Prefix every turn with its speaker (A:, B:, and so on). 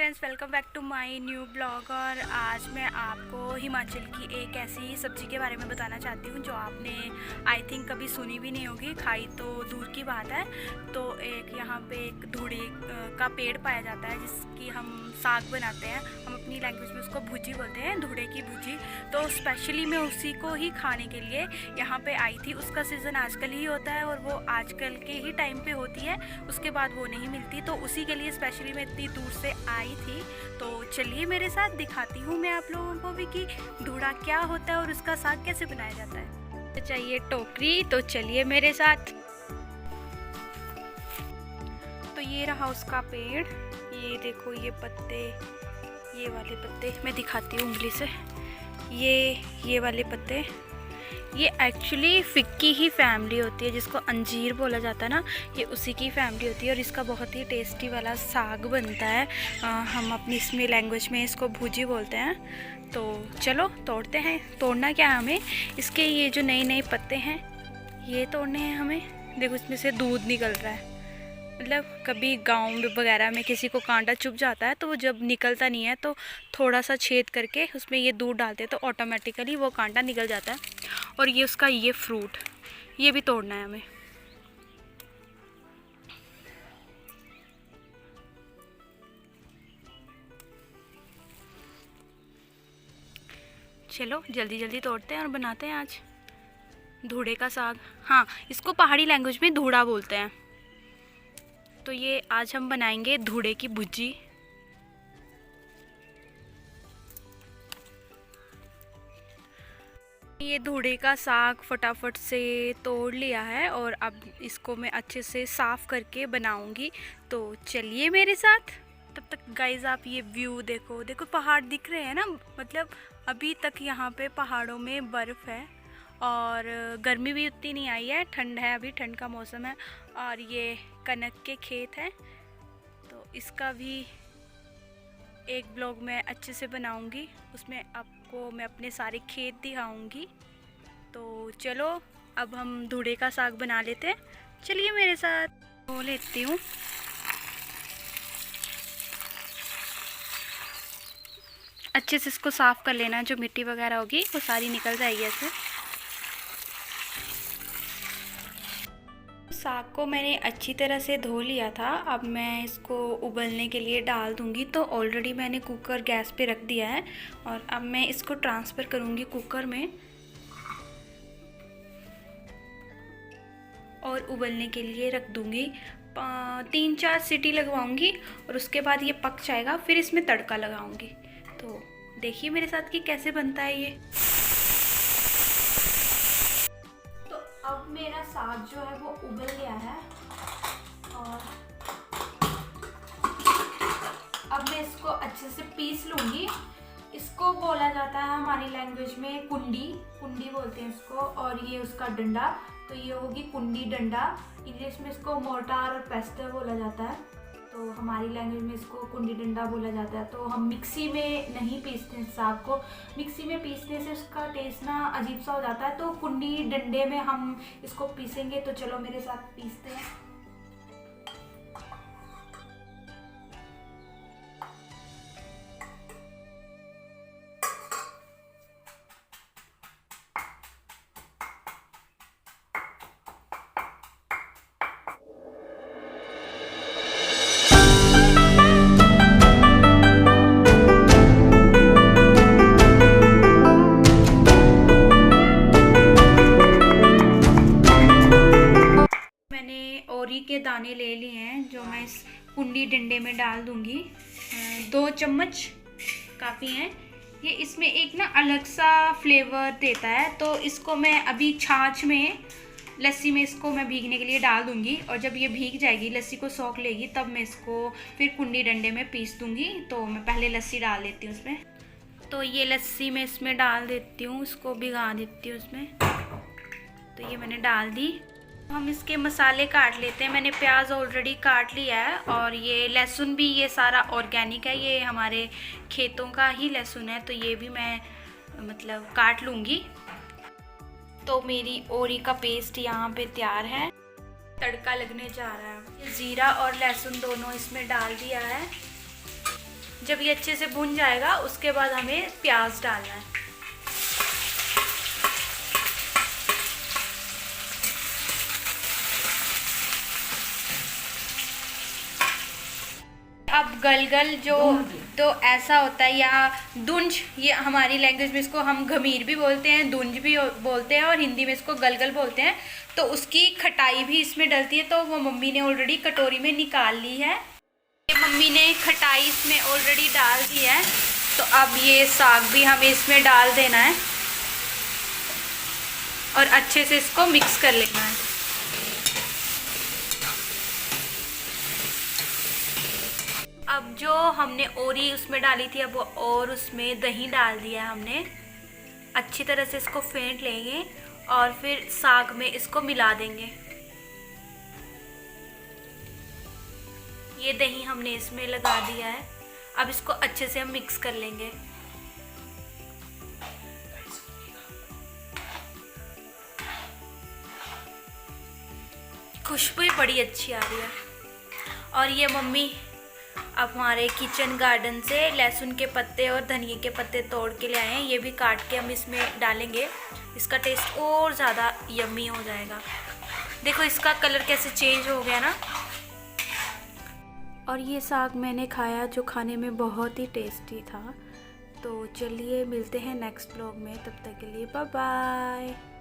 A: Friends, welcome back to my new blog. और आज मैं आपको हिमाचल की एक ऐसी सब्ज़ी के बारे में बताना चाहती हूँ जो आपने आई थिंक कभी सुनी भी नहीं होगी, खाई तो दूर की बात है। तो एक यहाँ पे एक धूड़े का पेड़ पाया जाता है जिसकी हम साग बनाते हैं। हम अपनी लैंग्वेज में उसको भुजी बोलते हैं, धूड़े की भुजी। तो स्पेशली मैं उसी को ही खाने के लिए यहाँ पे आई थी। उसका सीज़न आजकल ही होता है और वो आजकल के ही टाइम पे होती है, उसके बाद वो नहीं मिलती। तो उसी के लिए स्पेशली मैं इतनी दूर से आई थी। तो चलिए मेरे साथ दिखाती हूँ मैं आप लोगों को भी कि धूड़ा क्या होता है और उसका साग कैसे बनाया जाता है। चाहिए टोकरी, तो चलिए मेरे साथ। तो ये रहा उसका पेड़, ये देखो ये पत्ते, ये वाले पत्ते मैं दिखाती हूँ उंगली से। ये वाले पत्ते, ये एक्चुअली फिग की ही फैमिली होती है जिसको अंजीर बोला जाता है ना, ये उसी की फैमिली होती है। और इसका बहुत ही टेस्टी वाला साग बनता है। हम अपनी इसमें लैंग्वेज में इसको भुजी बोलते हैं। तो चलो तोड़ते हैं। तोड़ना क्या है हमें, इसके ये जो नए नए पत्ते हैं ये तोड़ने हैं हमें। देखो इसमें से दूध निकल रहा है। मतलब कभी गांव वगैरह में किसी को कांटा चुभ जाता है तो वो जब निकलता नहीं है तो थोड़ा सा छेद करके उसमें ये दूध डालते हैं तो ऑटोमेटिकली वो कांटा निकल जाता है। और ये उसका ये फ्रूट, ये भी तोड़ना है हमें। चलो जल्दी जल्दी तोड़ते हैं और बनाते हैं आज धूड़े का साग। हाँ, इसको पहाड़ी लैंग्वेज में धूड़ा बोलते हैं। तो ये आज हम बनाएंगे धूड़े की भुजी। ये धूड़े का साग फटाफट से तोड़ लिया है और अब इसको मैं अच्छे से साफ़ करके बनाऊंगी। तो चलिए मेरे साथ। तब तक गाइज आप ये व्यू देखो, देखो पहाड़ दिख रहे हैं ना। मतलब अभी तक यहाँ पे पहाड़ों में बर्फ़ है और गर्मी भी उतनी नहीं आई है, ठंड है, अभी ठंड का मौसम है। और ये कनक के खेत हैं, तो इसका भी एक ब्लॉग मैं अच्छे से बनाऊंगी, उसमें आपको मैं अपने सारे खेत दिखाऊंगी। तो चलो अब हम धूड़े का साग बना लेते हैं। चलिए मेरे साथ। धो लेती हूँ। अच्छे से इसको साफ़ कर लेना, जो मिट्टी वगैरह होगी वो सारी निकल जाएगी ऐसे। साग को मैंने अच्छी तरह से धो लिया था। अब मैं इसको उबलने के लिए डाल दूंगी। तो ऑलरेडी मैंने कुकर गैस पे रख दिया है और अब मैं इसको ट्रांसफ़र करूंगी कुकर में और उबलने के लिए रख दूंगी। 3-4 सीटी लगवाऊंगी और उसके बाद ये पक जाएगा, फिर इसमें तड़का लगाऊंगी। तो देखिए मेरे साथ कि कैसे बनता है ये। अब मेरा साग जो है वो उबल गया है और अब मैं इसको अच्छे से पीस लूँगी। इसको बोला जाता है हमारी लैंग्वेज में कुंडी, कुंडी बोलते हैं इसको। और ये उसका डंडा, तो ये होगी कुंडी डंडा। इंग्लिश में इसको मोर्टार और पेस्टर बोला जाता है, तो हमारी लैंग्वेज में इसको कुंडी डंडा बोला जाता है। तो हम मिक्सी में नहीं पीसते हैं साग को, मिक्सी में पीसने से उसका टेस्ट ना अजीब सा हो जाता है। तो कुंडी डंडे में हम इसको पीसेंगे। तो चलो मेरे साथ पीसते हैं। ओरी के दाने ले लिए हैं जो मैं इस कुंडी डंडे में डाल दूंगी। 2 चम्मच काफ़ी हैं ये। इसमें एक ना अलग सा फ्लेवर देता है। तो इसको मैं अभी छाछ में, लस्सी में इसको मैं भीगने के लिए डाल दूंगी। और जब ये भीग जाएगी, लस्सी को सोख लेगी, तब मैं इसको फिर कुंडी डंडे में पीस दूंगी। तो मैं पहले लस्सी डाल देती हूँ उसमें। तो ये लस्सी मैं इसमें डाल देती हूँ, इसको भिगा देती हूँ उसमें। तो ये मैंने डाल दी। हम इसके मसाले काट लेते हैं। मैंने प्याज ऑलरेडी काट लिया है और ये लहसुन भी, ये सारा ऑर्गेनिक है, ये हमारे खेतों का ही लहसुन है। तो ये भी मैं मतलब काट लूँगी। तो मेरी ओरी का पेस्ट यहाँ पे तैयार है। तड़का लगने जा रहा है। जीरा और लहसुन दोनों इसमें डाल दिया है। जब ये अच्छे से भुन जाएगा उसके बाद हमें प्याज डालना है। अब गलगल जो तो ऐसा होता है, यहाँ दुंज, ये हमारी लैंग्वेज में इसको हम घमीर भी बोलते हैं, दुंज भी बोलते हैं और हिंदी में इसको गलगल बोलते हैं। तो उसकी खटाई भी इसमें डलती है, तो वो मम्मी ने ऑलरेडी कटोरी में निकाल ली है। ये मम्मी ने खटाई इसमें ऑलरेडी डाल दी है। तो अब ये साग भी हमें इसमें डाल देना है और अच्छे से इसको मिक्स कर लेना है। अब जो हमने ओरी उसमें डाली थी, अब और उसमें दही डाल दिया है हमने। अच्छी तरह से इसको फेंट लेंगे और फिर साग में इसको मिला देंगे। ये दही हमने इसमें लगा दिया है। अब इसको अच्छे से हम मिक्स कर लेंगे। खुशबू बड़ी अच्छी आ रही है। और ये मम्मी अब हमारे किचन गार्डन से लहसुन के पत्ते और धनिए के पत्ते तोड़ के ले आए हैं। ये भी काट के हम इसमें डालेंगे, इसका टेस्ट और ज़्यादा यम्मी हो जाएगा। देखो इसका कलर कैसे चेंज हो गया ना। और ये साग मैंने खाया जो खाने में बहुत ही टेस्टी था। तो चलिए मिलते हैं नेक्स्ट व्लॉग में, तब तक के लिए बाय बाय।